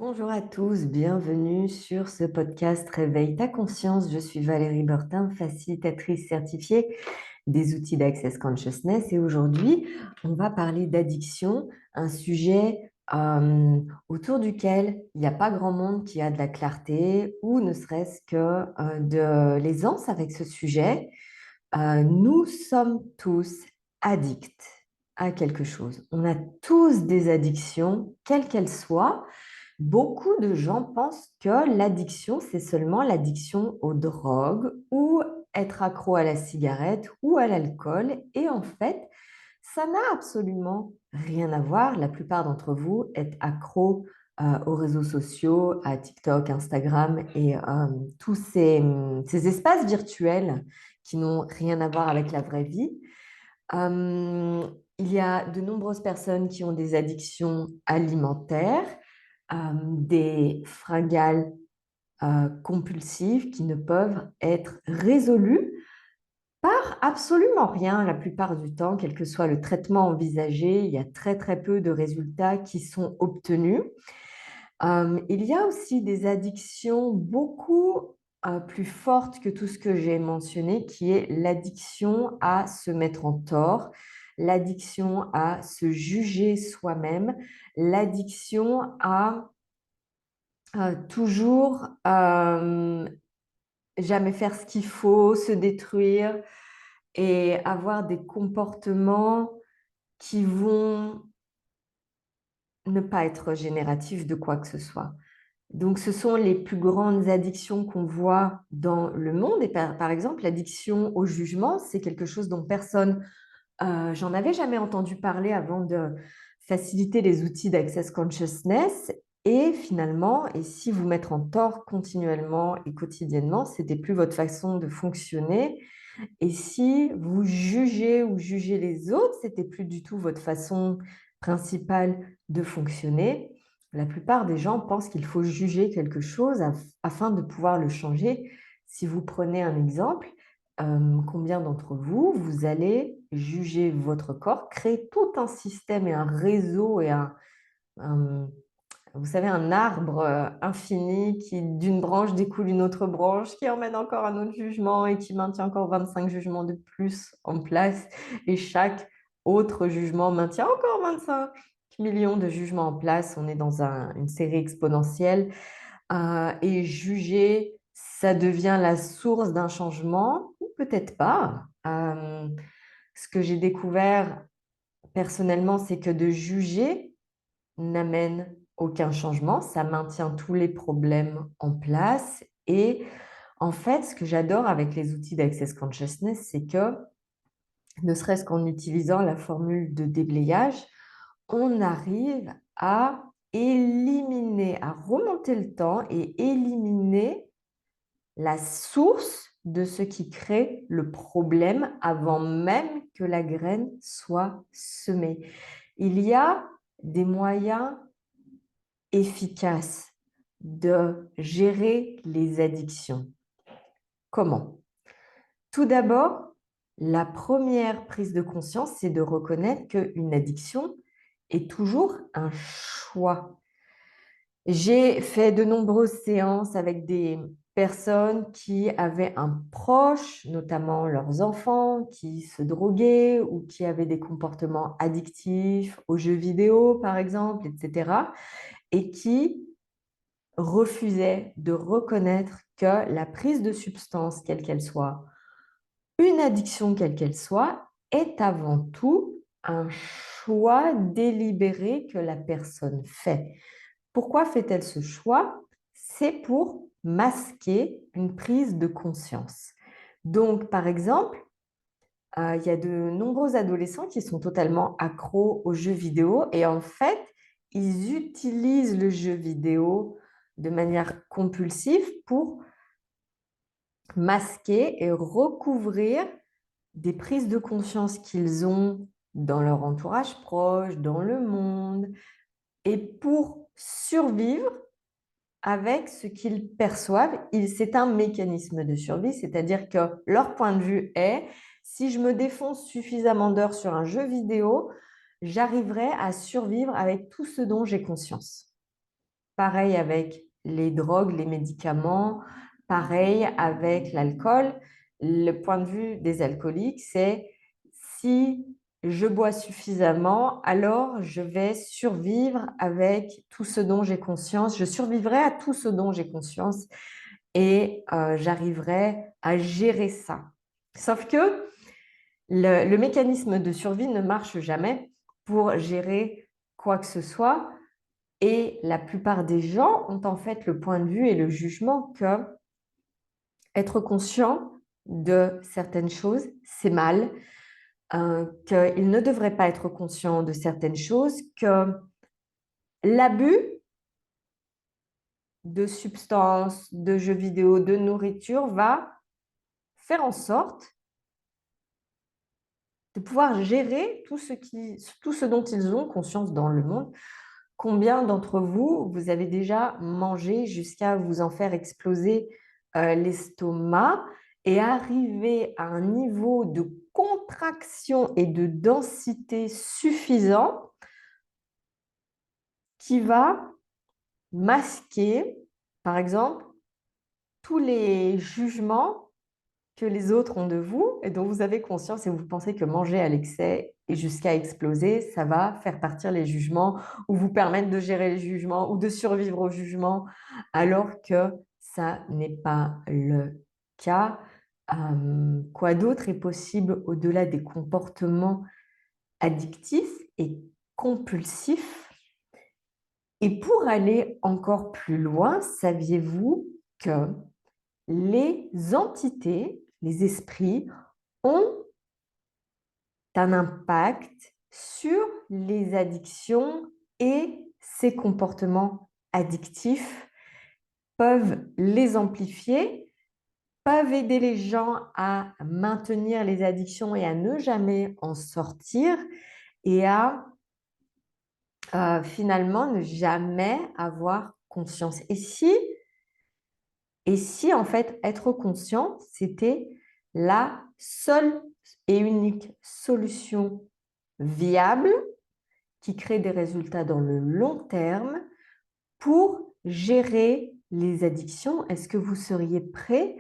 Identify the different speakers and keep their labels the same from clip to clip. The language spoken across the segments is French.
Speaker 1: Bonjour à tous, bienvenue sur ce podcast Réveille ta conscience. Je suis Valérie Bertin, facilitatrice certifiée des outils d'Access Consciousness et aujourd'hui, on va parler d'addiction, un sujet autour duquel il n'y a pas grand monde qui a de la clarté ou ne serait-ce que de l'aisance avec ce sujet. Nous sommes tous addicts à quelque chose. On a tous des addictions, quelles qu'elles soient. Beaucoup de gens pensent que l'addiction, c'est seulement l'addiction aux drogues ou être accro à la cigarette ou à l'alcool. Et en fait, ça n'a absolument rien à voir. La plupart d'entre vous êtes accro aux réseaux sociaux, à TikTok, Instagram et tous ces espaces virtuels qui n'ont rien à voir avec la vraie vie. Il y a de nombreuses personnes qui ont des addictions alimentaires, des fringales compulsives qui ne peuvent être résolues par absolument rien la plupart du temps, quel que soit le traitement envisagé. Il y a très très peu de résultats qui sont obtenus. Il y a aussi des addictions beaucoup plus fortes que tout ce que j'ai mentionné, qui est l'addiction à se mettre en tort, l'addiction à se juger soi-même, l'addiction à toujours jamais faire ce qu'il faut, se détruire et avoir des comportements qui vont ne pas être génératifs de quoi que ce soit. Donc, ce sont les plus grandes addictions qu'on voit dans le monde. Et par exemple, l'addiction au jugement, c'est quelque chose dont personne, j'en avais jamais entendu parler avant de faciliter les outils d'Access Consciousness. Et finalement, et si vous mettre en tort continuellement et quotidiennement, c'était plus votre façon de fonctionner. Et si vous jugez ou jugez les autres, c'était plus du tout votre façon principale de fonctionner. La plupart des gens pensent qu'il faut juger quelque chose afin de pouvoir le changer. Si vous prenez un exemple, combien d'entre vous, vous allez juger votre corps, créer tout un système et un réseau et un vous savez, un arbre infini qui, d'une branche, découle une autre branche, qui emmène encore un autre jugement et qui maintient encore 25 jugements de plus en place. Et chaque autre jugement maintient encore 25 millions de jugements en place. On est dans une série exponentielle. Et juger, ça devient la source d'un changement, ou peut-être pas. Ce que j'ai découvert personnellement, c'est que de juger n'amène aucun changement, ça maintient tous les problèmes en place. Et en fait, ce que j'adore avec les outils d'Access Consciousness, c'est que, ne serait-ce qu'en utilisant la formule de déblayage, on arrive à éliminer, à remonter le temps et éliminer la source de ce qui crée le problème avant même que la graine soit semée. Il y a des moyens efficace de gérer les addictions. Comment? Tout d'abord, la première prise de conscience, c'est de reconnaître qu'une addiction est toujours un choix. J'ai fait de nombreuses séances avec des personnes qui avaient un proche, notamment leurs enfants, qui se droguaient ou qui avaient des comportements addictifs aux jeux vidéo, par exemple, etc., et qui refusait de reconnaître que la prise de substance, quelle qu'elle soit, une addiction quelle qu'elle soit, est avant tout un choix délibéré que la personne fait. Pourquoi fait-elle ce choix? C'est pour masquer une prise de conscience. Donc, par exemple, il y a de nombreux adolescents qui sont totalement accros aux jeux vidéo et en fait, ils utilisent le jeu vidéo de manière compulsive pour masquer et recouvrir des prises de conscience qu'ils ont dans leur entourage proche, dans le monde, et pour survivre avec ce qu'ils perçoivent, c'est un mécanisme de survie, c'est-à-dire que leur point de vue est, si je me défonce suffisamment d'heures sur un jeu vidéo, j'arriverai à survivre avec tout ce dont j'ai conscience. Pareil avec les drogues, les médicaments, pareil avec l'alcool. Le point de vue des alcooliques, c'est si je bois suffisamment, alors je vais survivre avec tout ce dont j'ai conscience. Je survivrai à tout ce dont j'ai conscience et j'arriverai à gérer ça. Sauf que le mécanisme de survie ne marche jamais pour gérer quoi que ce soit. Et la plupart des gens ont en fait le point de vue et le jugement que être conscient de certaines choses, c'est mal, qu'ils ne devraient pas être conscients de certaines choses, que l'abus de substances, de jeux vidéo, de nourriture va faire en sorte de pouvoir gérer tout ce dont ils ont conscience dans le monde. Combien d'entre vous, vous avez déjà mangé jusqu'à vous en faire exploser l'estomac et arriver à un niveau de contraction et de densité suffisant qui va masquer, par exemple, tous les jugements que les autres ont de vous et dont vous avez conscience et vous pensez que manger à l'excès et jusqu'à exploser, ça va faire partir les jugements ou vous permettre de gérer les jugements ou de survivre aux jugements, alors que ça n'est pas le cas. Quoi d'autre est possible au-delà des comportements addictifs et compulsifs? Et pour aller encore plus loin, saviez-vous que les entités, les esprits, ont un impact sur les addictions et ces comportements addictifs, peuvent les amplifier, peuvent aider les gens à maintenir les addictions et à ne jamais en sortir et à finalement ne jamais avoir conscience. Et si en fait être conscient, c'était la seule et unique solution viable qui crée des résultats dans le long terme pour gérer les addictions? Est-ce que vous seriez prêt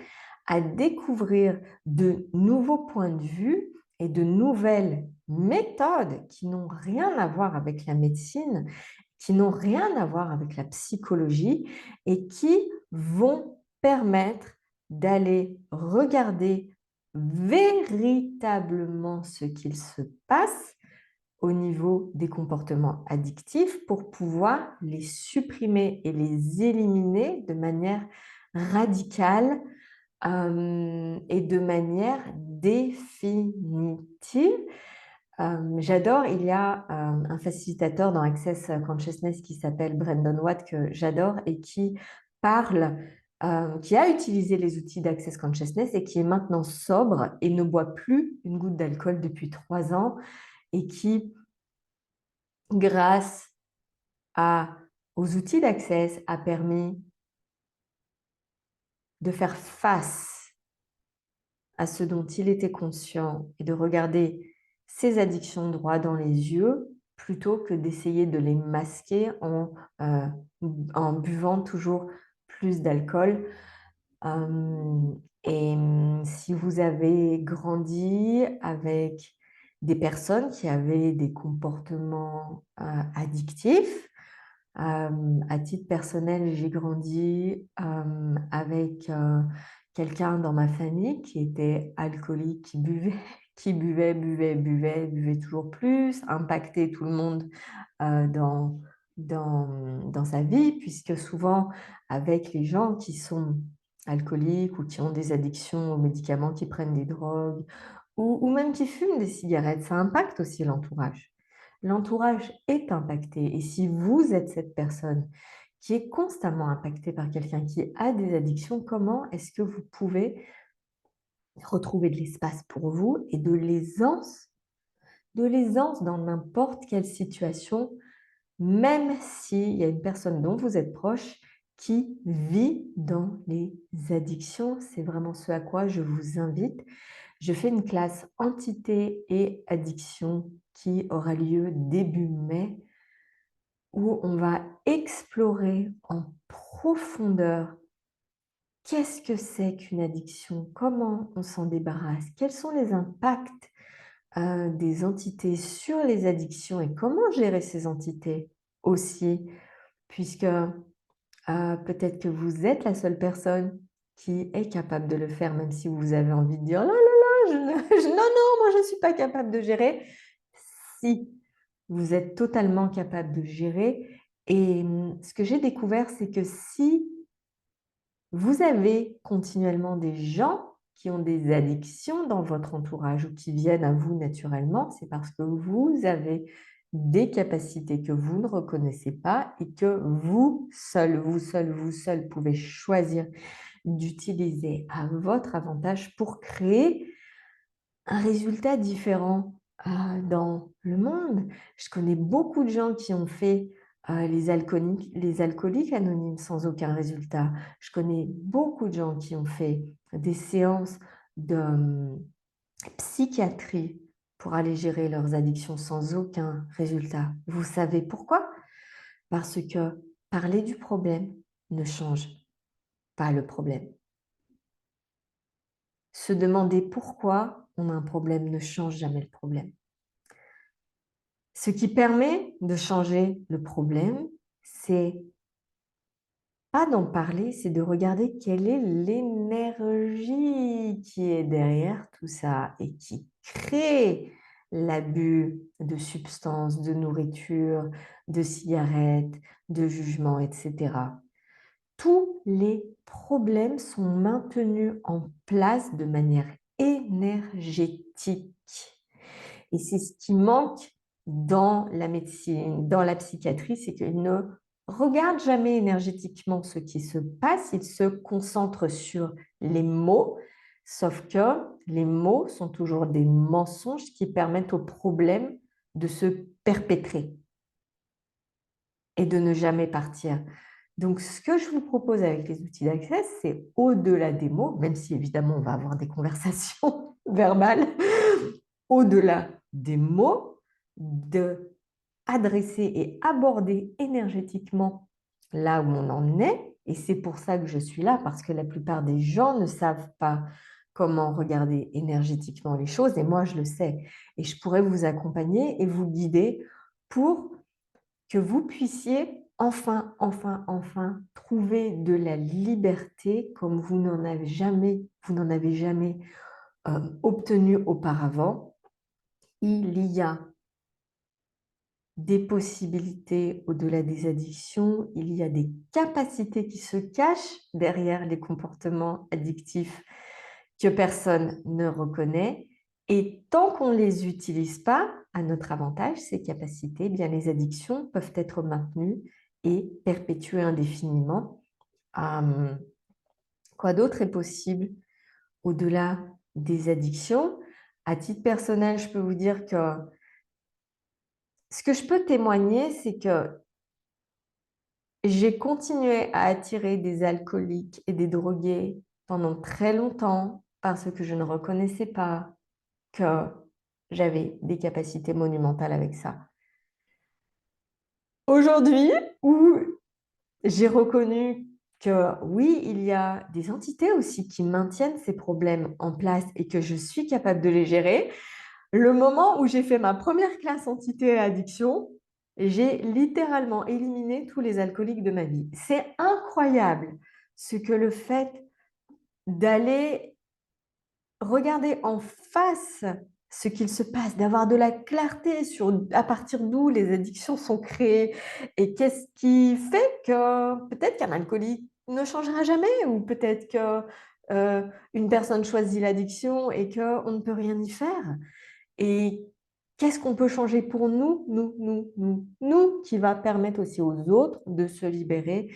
Speaker 1: à découvrir de nouveaux points de vue et de nouvelles méthodes qui n'ont rien à voir avec la médecine, qui n'ont rien à voir avec la psychologie et qui vont permettre d'aller regarder véritablement ce qu'il se passe au niveau des comportements addictifs pour pouvoir les supprimer et les éliminer de manière radicale et de manière définitive. J'adore, il y a un facilitateur dans Access Consciousness qui s'appelle Brandon Watt que j'adore et qui parle, qui a utilisé les outils d'Access Consciousness et qui est maintenant sobre et ne boit plus une goutte d'alcool depuis 3 ans et qui, grâce aux outils d'Access, a permis de faire face à ce dont il était conscient et de regarder ses addictions droit dans les yeux plutôt que d'essayer de les masquer en buvant toujours plus d'alcool. Et si vous avez grandi avec des personnes qui avaient des comportements addictifs, à titre personnel, j'ai grandi avec quelqu'un dans ma famille qui était alcoolique, qui buvait, qui buvait toujours plus, impactait tout le monde dans sa vie, puisque souvent, avec les gens qui sont alcooliques ou qui ont des addictions aux médicaments, qui prennent des drogues ou même qui fument des cigarettes, ça impacte aussi l'entourage. L'entourage est impacté. Et si vous êtes cette personne qui est constamment impactée par quelqu'un qui a des addictions, comment est-ce que vous pouvez retrouver de l'espace pour vous et de l'aisance dans n'importe quelle situation, même s'il y a une personne dont vous êtes proche qui vit dans les addictions? C'est vraiment ce à quoi je vous invite. Je fais une classe entité et addiction qui aura lieu début mai, où on va explorer en profondeur qu'est-ce que c'est qu'une addiction, comment on s'en débarrasse, quels sont les impacts des entités sur les addictions et comment gérer ces entités aussi, puisque peut-être que vous êtes la seule personne qui est capable de le faire, même si vous avez envie de dire: «Oh là là, non, non, moi je ne suis pas capable de gérer». Si, vous êtes totalement capable de gérer et ce que j'ai découvert, c'est que si vous avez continuellement des gens qui ont des addictions dans votre entourage ou qui viennent à vous naturellement, c'est parce que vous avez des capacités que vous ne reconnaissez pas et que vous seul pouvez choisir d'utiliser à votre avantage pour créer un résultat différent, dans le monde. Je connais beaucoup de gens qui ont fait, les alcooliques anonymes sans aucun résultat. Je connais beaucoup de gens qui ont fait des séances de, psychiatrie pour aller gérer leurs addictions sans aucun résultat. Vous savez pourquoi? Parce que parler du problème ne change pas le problème. Se demander pourquoi on a un problème ne change jamais le problème. Ce qui permet de changer le problème, c'est pas d'en parler, c'est de regarder quelle est l'énergie qui est derrière tout ça et qui crée l'abus de substances, de nourriture, de cigarettes, de jugements, etc. Tous les problèmes sont maintenus en place de manière énergétique. Et c'est ce qui manque dans la médecine, dans la psychiatrie, c'est qu'ils ne regardent jamais énergétiquement ce qui se passe, ils se concentrent sur les mots, sauf que les mots sont toujours des mensonges qui permettent au problème de se perpétrer et de ne jamais partir. Donc, ce que je vous propose avec les outils d'accès, c'est au-delà des mots, même si évidemment on va avoir des conversations verbales, au-delà des mots, de adresser et aborder énergétiquement là où on en est. Et c'est pour ça que je suis là, parce que la plupart des gens ne savent pas comment regarder énergétiquement les choses, et moi je le sais. Et je pourrais vous accompagner et vous guider pour que vous puissiez enfin trouver de la liberté comme vous n'en avez jamais obtenu auparavant. Il y a des possibilités au-delà des addictions, il y a des capacités qui se cachent derrière les comportements addictifs que personne ne reconnaît. Et tant qu'on ne les utilise pas à notre avantage, ces capacités, eh bien les addictions peuvent être maintenues et perpétuées indéfiniment. Quoi d'autre est possible au-delà des addictions? À titre personnel, je peux vous dire que ce que je peux témoigner, c'est que j'ai continué à attirer des alcooliques et des drogués pendant très longtemps parce que je ne reconnaissais pas que j'avais des capacités monumentales avec ça. Aujourd'hui, où j'ai reconnu que oui, il y a des entités aussi qui maintiennent ces problèmes en place et que je suis capable de les gérer, le moment où j'ai fait ma première classe entité et addiction, j'ai littéralement éliminé tous les alcooliques de ma vie. C'est incroyable ce que le fait d'aller regarder en face ce qu'il se passe, d'avoir de la clarté sur à partir d'où les addictions sont créées et qu'est-ce qui fait que peut-être qu'un alcoolique ne changera jamais ou peut-être que une personne choisit l'addiction et qu'on ne peut rien y faire. Et qu'est-ce qu'on peut changer pour nous, qui va permettre aussi aux autres de se libérer,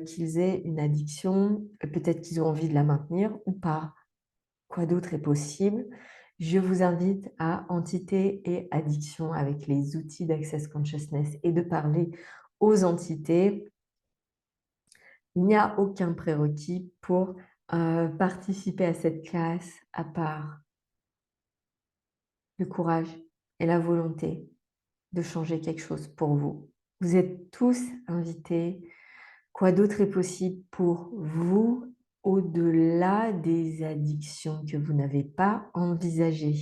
Speaker 1: qu'ils aient une addiction, peut-être qu'ils ont envie de la maintenir ou pas. Quoi d'autre est possible? Je vous invite à Entité et Addiction avec les outils d'Access Consciousness et de parler aux entités. Il n'y a aucun prérequis pour participer à cette classe à part le courage et la volonté de changer quelque chose pour vous. Vous êtes tous invités. Quoi d'autre est possible pour vous au-delà des addictions que vous n'avez pas envisagées?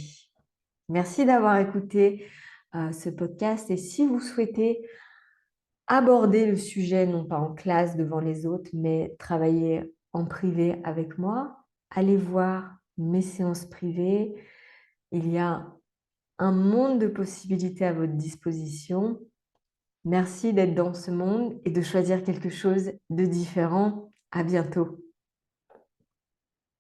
Speaker 1: Merci d'avoir écouté ce podcast et si vous souhaitez aborder le sujet, non pas en classe devant les autres, mais travailler en privé avec moi, allez voir mes séances privées. Il y a un monde de possibilités à votre disposition. Merci d'être dans ce monde et de choisir quelque chose de différent. À bientôt.